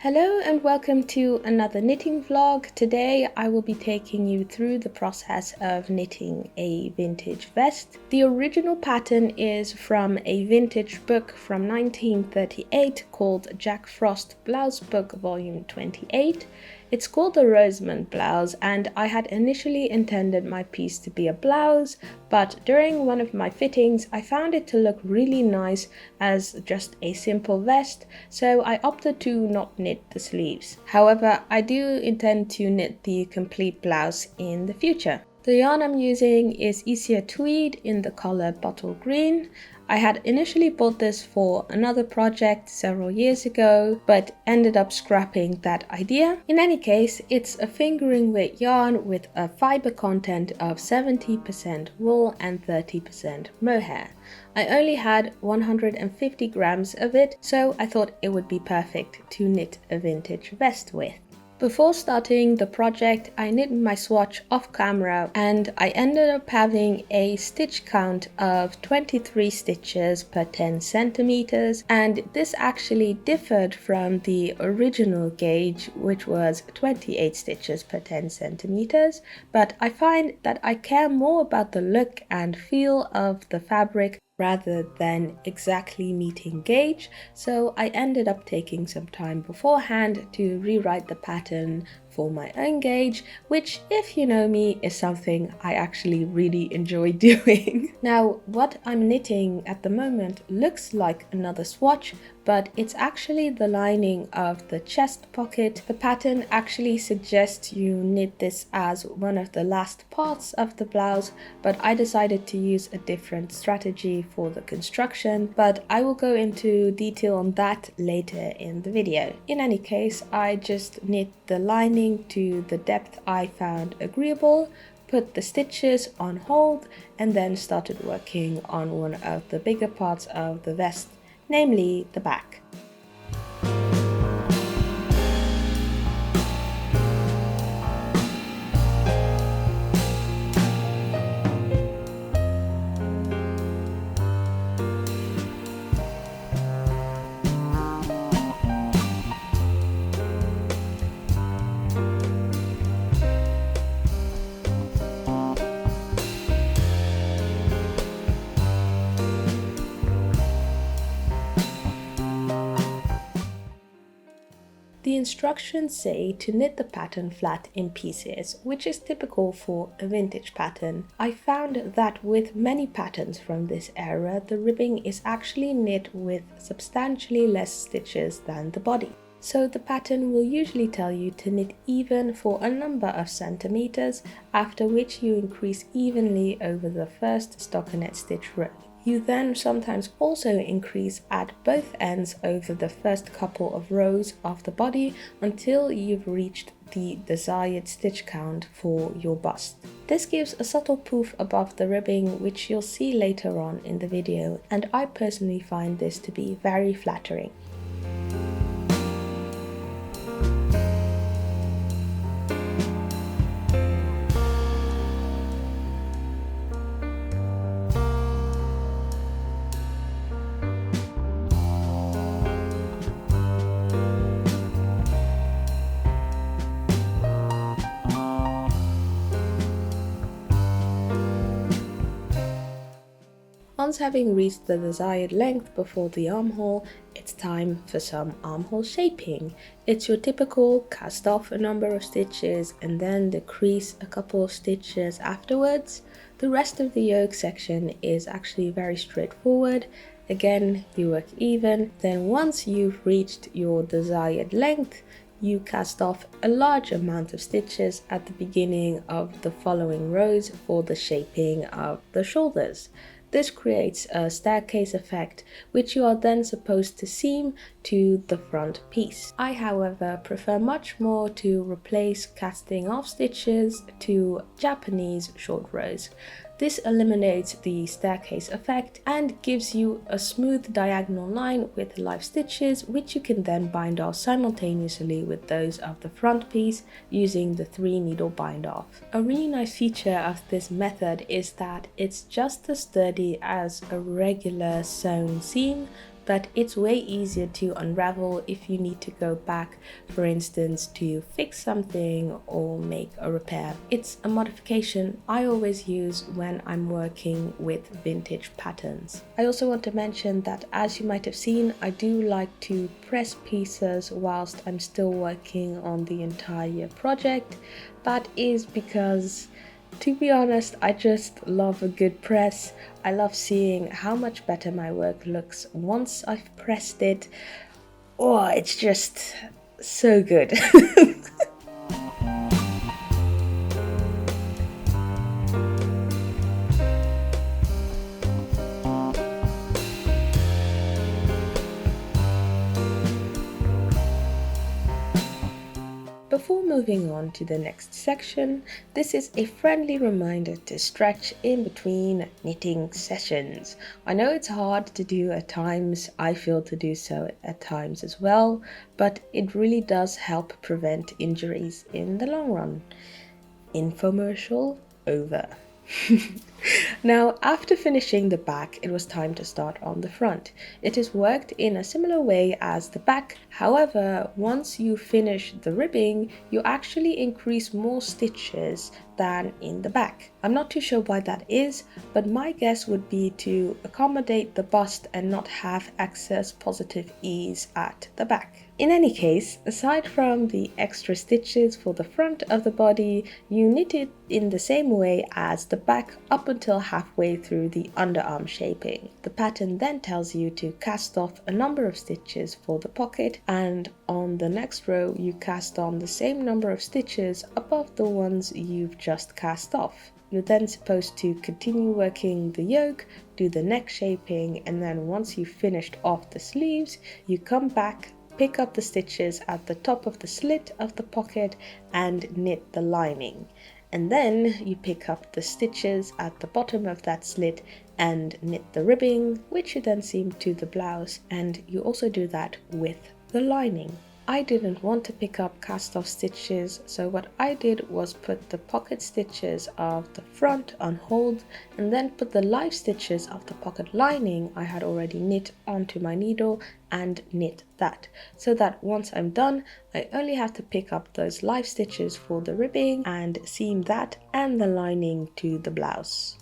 Hello and welcome to another knitting vlog. Today I will be taking you through the process of knitting a vintage vest. The original pattern is from a vintage book from 1938 called Jack Frost Blouse Book Volume 28. It's called the Rosamond blouse, and I had initially intended my piece to be a blouse, but during one of my fittings I found it to look really nice as just a simple vest, so I opted to not knit the sleeves. However, I do intend to knit the complete blouse in the future. The yarn I'm using is Easier Tweed in the color Bottle Green. I had initially bought this for another project several years ago, but ended up scrapping that idea. In any case, it's a fingering weight yarn with a fiber content of 70% wool and 30% mohair. I only had 150 grams of it, so I thought it would be perfect to knit a vintage vest with. Before starting the project, I knit my swatch off camera and I ended up having a stitch count of 23 stitches per 10 centimeters, and this actually differed from the original gauge, which was 28 stitches per 10 centimeters, but I find that I care more about the look and feel of the fabric rather than exactly meeting gauge, so I ended up taking some time beforehand to rewrite the pattern for my own gauge, which, if you know me, is something I actually really enjoy doing. Now, what I'm knitting at the moment looks like another swatch, but it's actually the lining of the chest pocket. The pattern actually suggests you knit this as one of the last parts of the blouse, but I decided to use a different strategy for the construction, but I will go into detail on that later in the video. In any case, I just knit the lining to the depth I found agreeable, put the stitches on hold, and then started working on one of the bigger parts of the vest, namely the back. The instructions say to knit the pattern flat in pieces, which is typical for a vintage pattern. I found that with many patterns from this era, the ribbing is actually knit with substantially less stitches than the body. So the pattern will usually tell you to knit even for a number of centimeters, after which you increase evenly over the first stockinette stitch row. You then sometimes also increase at both ends over the first couple of rows of the body until you've reached the desired stitch count for your bust. This gives a subtle poof above the ribbing, which you'll see later on in the video, and I personally find this to be very flattering. Once having reached the desired length before the armhole, it's time for some armhole shaping. It's your typical cast off a number of stitches and then decrease a couple of stitches afterwards. The rest of the yoke section is actually very straightforward. Again, you work even. Then once you've reached your desired length, you cast off a large amount of stitches at the beginning of the following rows for the shaping of the shoulders. This creates a staircase effect, which you are then supposed to seam to the front piece. I, however, prefer much more to replace casting off stitches to Japanese short rows. This eliminates the staircase effect and gives you a smooth diagonal line with live stitches, which you can then bind off simultaneously with those of the front piece using the 3-needle bind off. A really nice feature of this method is that it's just as sturdy as a regular sewn seam, but it's way easier to unravel if you need to go back, for instance, to fix something or make a repair. It's a modification I always use when I'm working with vintage patterns. I also want to mention that, as you might have seen, I do like to press pieces whilst I'm still working on the entire project. That is because, to be honest, I just love a good press. I love seeing how much better my work looks once I've pressed it. Oh, it's just so good. Before moving on to the next section, this is a friendly reminder to stretch in between knitting sessions. I know it's hard to do at times, I feel to do so at times as well, but it really does help prevent injuries in the long run. Infomercial over. Now, after finishing the back, it was time to start on the front. It is worked in a similar way as the back. However, once you finish the ribbing, you actually increase more stitches than in the back. I'm not too sure why that is, but my guess would be to accommodate the bust and not have excess positive ease at the back. In any case, aside from the extra stitches for the front of the body, you knit it in the same way as the back up until halfway through the underarm shaping. The pattern then tells you to cast off a number of stitches for the pocket, and on the next row you cast on the same number of stitches above the ones you've just cast off. You're then supposed to continue working the yoke, do the neck shaping, and then once you've finished off the sleeves, you come back, pick up the stitches at the top of the slit of the pocket and knit the lining. And then you pick up the stitches at the bottom of that slit and knit the ribbing, which you then seam to the blouse, and you also do that with the lining. I didn't want to pick up cast off stitches, so what I did was put the pocket stitches of the front on hold and then put the live stitches of the pocket lining I had already knit onto my needle and knit that, so that once I'm done, I only have to pick up those live stitches for the ribbing and seam that and the lining to the blouse.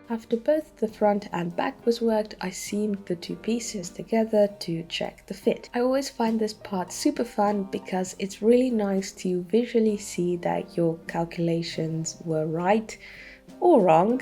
After both the front and back was worked, I seamed the two pieces together to check the fit. I always find this part super fun because it's really nice to visually see that your calculations were right or wrong.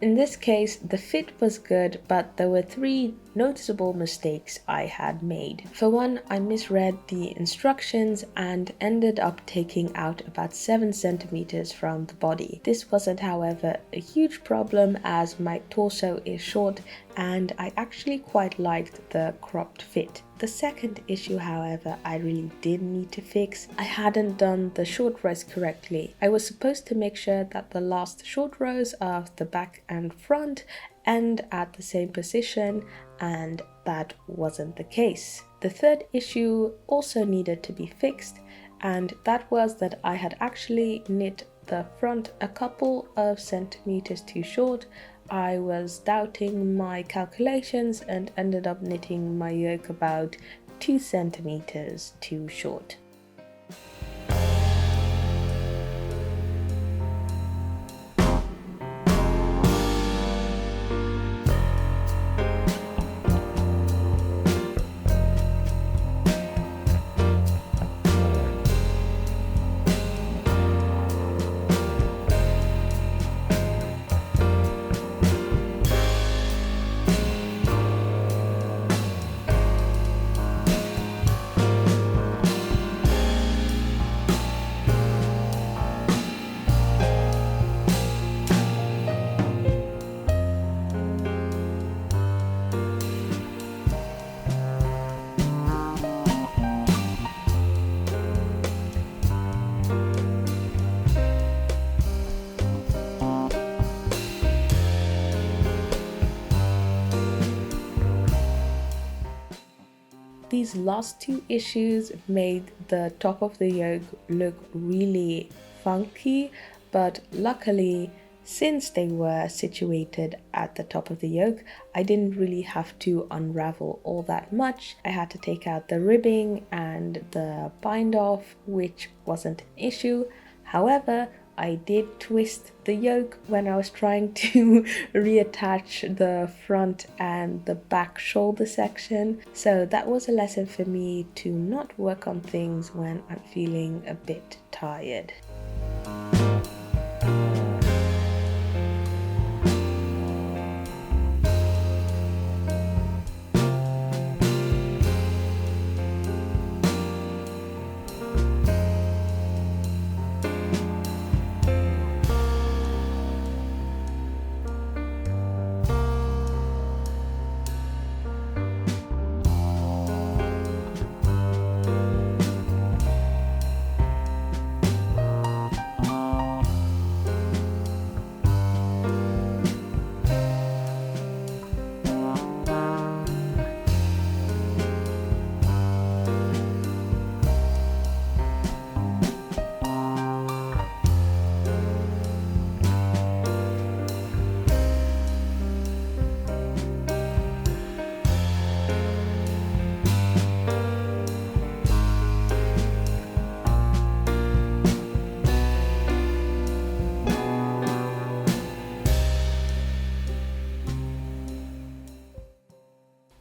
In this case, the fit was good, but there were three noticeable mistakes I had made. For one, I misread the instructions and ended up taking out about 7 centimeters from the body. This wasn't, however, a huge problem as my torso is short and I actually quite liked the cropped fit. The second issue, however, I really did need to fix. I hadn't done the short rows correctly. I was supposed to make sure that the last short rows of the back and front end at the same position, and that wasn't the case. The third issue also needed to be fixed, and that was that I had actually knit the front a couple of centimeters too short. I was doubting my calculations and ended up knitting my yoke about 2 centimeters too short. These last two issues made the top of the yoke look really funky, but luckily, since they were situated at the top of the yoke, I didn't really have to unravel all that much. I had to take out the ribbing and the bind off, which wasn't an issue. However, I did twist the yoke when I was trying to reattach the front and the back shoulder section. So that was a lesson for me to not work on things when I'm feeling a bit tired.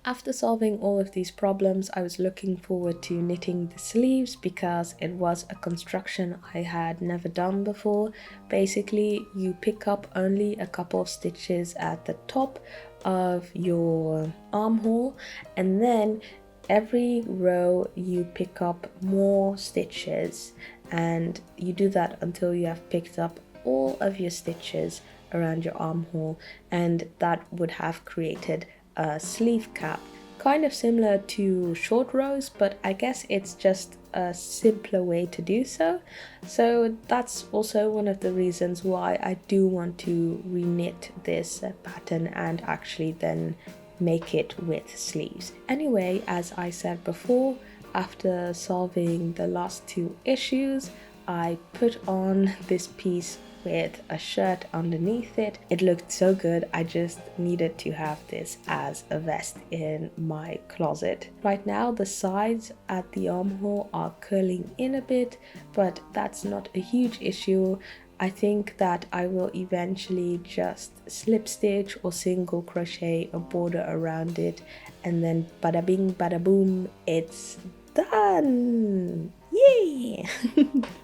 After solving all of these problems, I was looking forward to knitting the sleeves because it was a construction I had never done before. Basically, you pick up only a couple of stitches at the top of your armhole, and then every row you pick up more stitches, and you do that until you have picked up all of your stitches around your armhole, and that would have created a sleeve cap, kind of similar to short rows, but I guess it's just a simpler way to do so. So that's also one of the reasons why I do want to reknit this pattern and actually then make it with sleeves. Anyway, as I said before, after solving the last two issues, I put on this piece with a shirt underneath it. It looked so good, I just needed to have this as a vest in my closet. Right now the sides at the armhole are curling in a bit, but that's not a huge issue I think that I will eventually just slip stitch or single crochet a border around it, and then bada bing bada boom, it's done! Yay!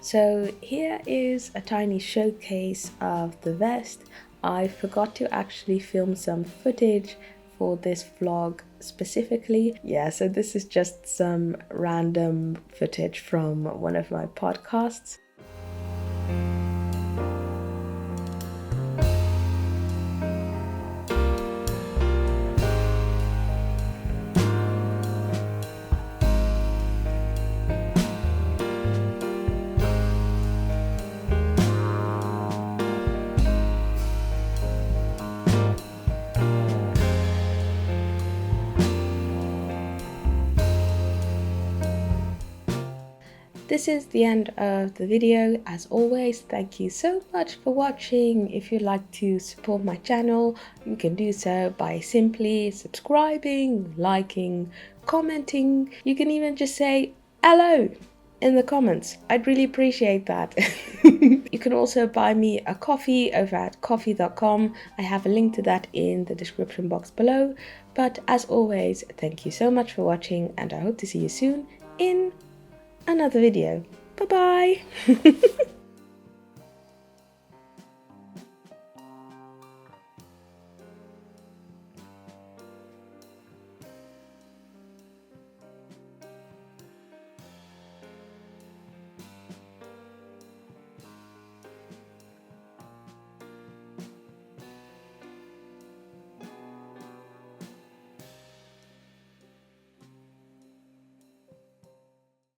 So here is a tiny showcase of the vest. I forgot to actually film some footage for this vlog specifically. Yeah, so this is just some random footage from one of my podcasts. This is the end of the video. As always, thank you so much for watching. If you'd like to support my channel, you can do so by simply subscribing, liking, commenting. You can even just say hello in the comments. I'd really appreciate that. You can also buy me a coffee over at ko-fi.com. I have a link to that in the description box below. But as always, thank you so much for watching, and I hope to see you soon in another video. Bye bye!